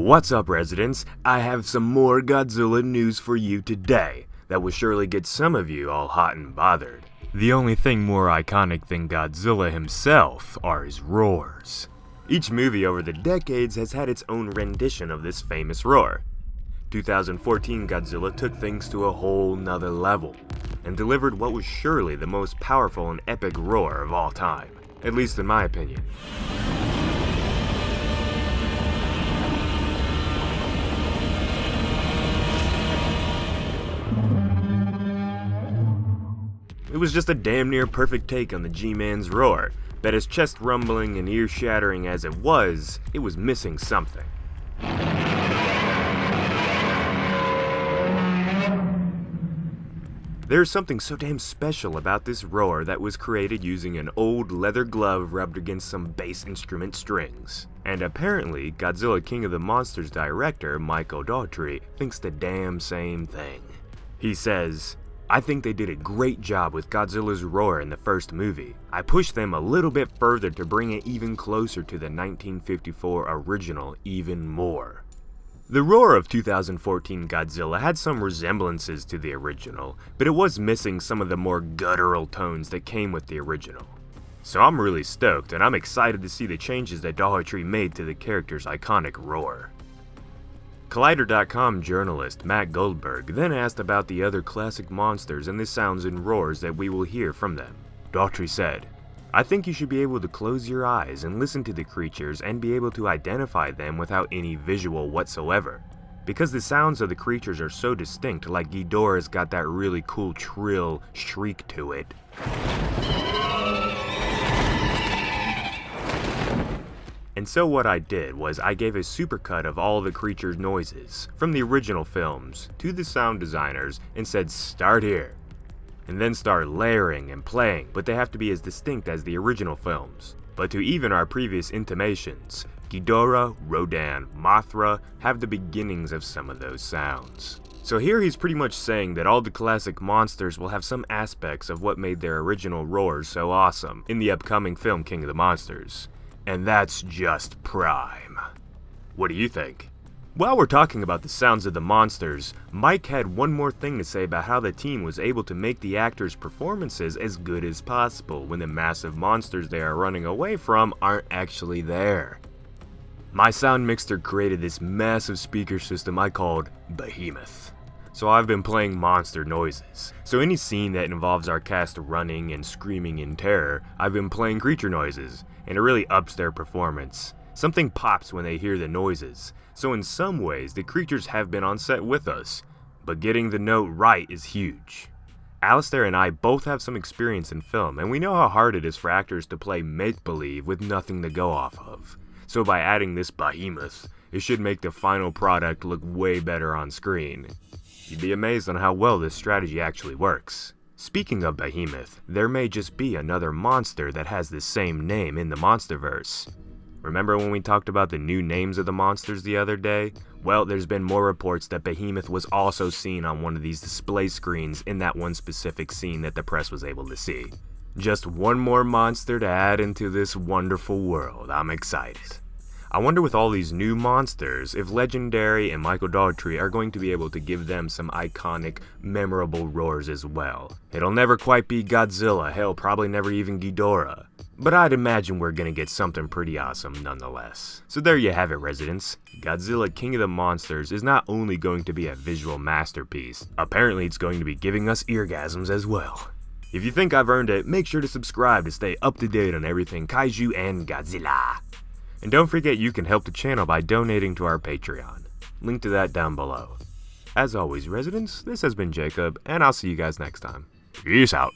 What's up, residents? I have some more Godzilla news for you today that will surely get some of you all hot and bothered. The only thing more iconic than Godzilla himself are his roars. Each movie over the decades has had its own rendition of this famous roar. 2014 Godzilla took things to a whole nother level and delivered what was surely the most powerful and epic roar of all time, at least in my opinion. It was just a damn near perfect take on the Gman's roar, but as chest rumbling and ear shattering as it was missing something. There's something so damn special about this roar that was created using an old leather glove rubbed against some bass instrument strings. And apparently, Godzilla King of the Monsters director Michael Daughtry thinks the damn same thing. He says, "I think they did a great job with Godzilla's roar in the first movie. I pushed them a little bit further to bring it even closer to the 1954 original even more." The roar of 2014 Godzilla had some resemblances to the original, but it was missing some of the more guttural tones that came with the original. So I'm really stoked, and I'm excited to see the changes that Daughtry made to the character's iconic roar. Collider.com journalist Matt Goldberg then asked about the other classic monsters and the sounds and roars that we will hear from them. Daughtry said, "I think you should be able to close your eyes and listen to the creatures and be able to identify them without any visual whatsoever. Because the sounds of the creatures are so distinct, like Ghidorah's got that really cool trill shriek to it. And so what I did was I gave a supercut of all the creatures' noises from the original films to the sound designers and said start here. And then start layering and playing, but they have to be as distinct as the original films. But to even our previous intimations, Ghidorah, Rodan, Mothra have the beginnings of some of those sounds." So here he's pretty much saying that all the classic monsters will have some aspects of what made their original roars so awesome in the upcoming film King of the Monsters. And that's just prime. What do you think? While we're talking about the sounds of the monsters, Mike had one more thing to say about how the team was able to make the actors' performances as good as possible when the massive monsters they are running away from aren't actually there. "My sound mixer created this massive speaker system I called Behemoth. So I've been playing monster noises. So any scene that involves our cast running and screaming in terror, I've been playing creature noises, and it really ups their performance. Something pops when they hear the noises. So in some ways, the creatures have been on set with us, but getting the note right is huge. Alistair and I both have some experience in film, and we know how hard it is for actors to play make-believe with nothing to go off of. So by adding this behemoth, it should make the final product look way better on screen. You'd be amazed on how well this strategy actually works." Speaking of Behemoth, there may just be another monster that has the same name in the Monsterverse. Remember when we talked about the new names of the monsters the other day? Well, there's been more reports that Behemoth was also seen on one of these display screens in that one specific scene that the press was able to see. Just one more monster to add into this wonderful world. I'm excited. I wonder with all these new monsters if Legendary and Michael Daughtry are going to be able to give them some iconic, memorable roars as well. It'll never quite be Godzilla, hell, probably never even Ghidorah. But I'd imagine we're gonna get something pretty awesome nonetheless. So there you have it, residents. Godzilla King of the Monsters is not only going to be a visual masterpiece, apparently it's going to be giving us eargasms as well. If you think I've earned it, make sure to subscribe to stay up to date on everything Kaiju and Godzilla. And don't forget you can help the channel by donating to our Patreon. Link to that down below. As always, residents, this has been Jacob, and I'll see you guys next time. Peace out.